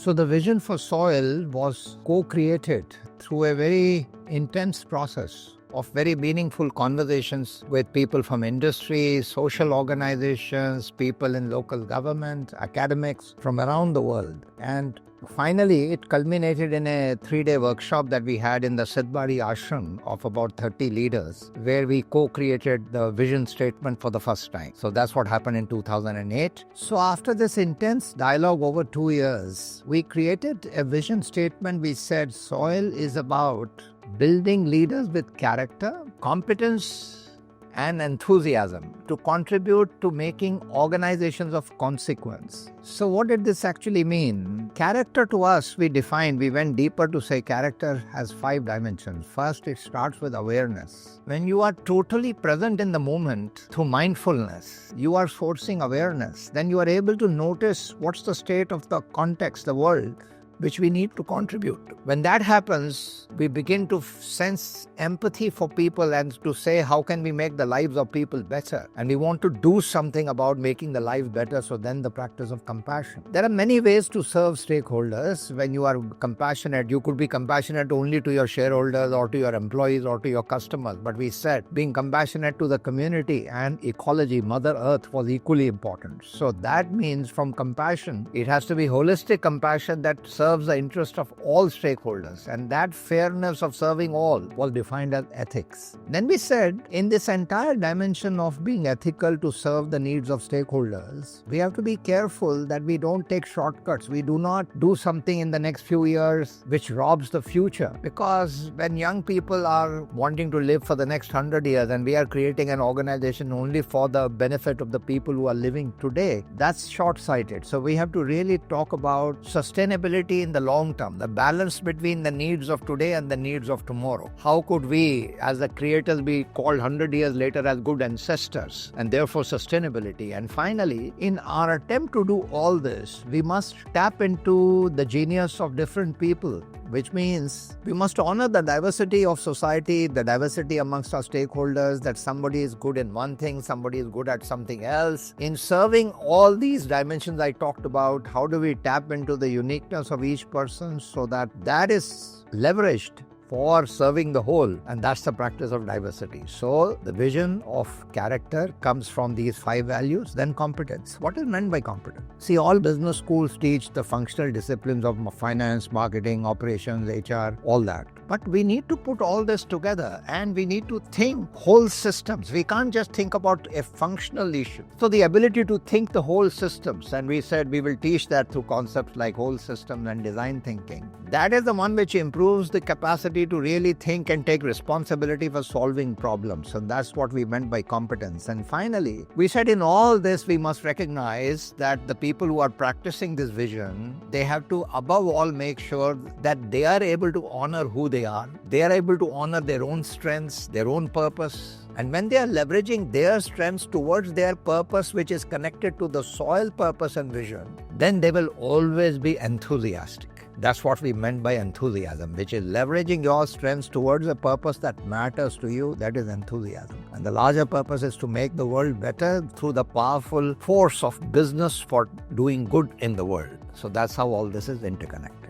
So the vision for soil was co-created through a very intense process of very meaningful conversations with people from industry, social organizations, people in local government, academics from around the world. And finally, it culminated in a 3-day workshop that we had in the Siddhbari Ashram of about 30 leaders, where we co-created the vision statement for the first time. So that's what happened in 2008. So after this intense dialogue over 2 years, we created a vision statement. We said soil is about building leaders with character, competence, and enthusiasm to contribute to making organizations of consequence. So what did this actually mean? Character to us, we went deeper to say character has 5 dimensions. First, it starts with awareness. When you are totally present in the moment through mindfulness, you are sourcing awareness, then you are able to notice what's the state of the context, the world, which we need to contribute. When that happens, we begin to sense empathy for people and to say, how can we make the lives of people better? And we want to do something about making the life better, so then the practice of compassion. There are many ways to serve stakeholders. When you are compassionate, you could be compassionate only to your shareholders or to your employees or to your customers. But we said being compassionate to the community and ecology, Mother Earth, was equally important. So that means from compassion, it has to be holistic compassion that serves the interest of all stakeholders, and that fairness of serving all was defined as ethics. Then we said in this entire dimension of being ethical to serve the needs of stakeholders, we have to be careful that we don't take shortcuts. We do not do something in the next few years which robs the future, because when young people are wanting to live for the next 100 years and we are creating an organization only for the benefit of the people who are living today, that's short-sighted. So we have to really talk about sustainability in the long term, the balance between the needs of today and the needs of tomorrow. How could we, as the creators, be called 100 years later as good ancestors, and therefore sustainability? And finally, in our attempt to do all this, we must tap into the genius of different people, which means we must honor the diversity of society, the diversity amongst our stakeholders, that somebody is good in one thing, somebody is good at something else. In serving all these dimensions I talked about, how do we tap into the uniqueness of each person so that that is leveraged for serving the whole? And that's the practice of diversity. So the vision of character comes from these 5 values. Then competence. What is meant by competence? See, all business schools teach the functional disciplines of finance, marketing, operations, HR, all that. But we need to put all this together and we need to think whole systems. We can't just think about a functional issue. So the ability to think the whole systems, and we said we will teach that through concepts like whole systems and design thinking. That is the one which improves the capacity to really think and take responsibility for solving problems. And that's what we meant by competence. And finally, we said in all this, we must recognize that the people who are practicing this vision, they have to above all make sure that they are able to honor who they are. They are able to honor their own strengths, their own purpose. And when they are leveraging their strengths towards their purpose, which is connected to the soil purpose and vision, then they will always be enthusiastic. That's what we meant by enthusiasm, which is leveraging your strengths towards a purpose that matters to you. That is enthusiasm. And the larger purpose is to make the world better through the powerful force of business for doing good in the world. So that's how all this is interconnected.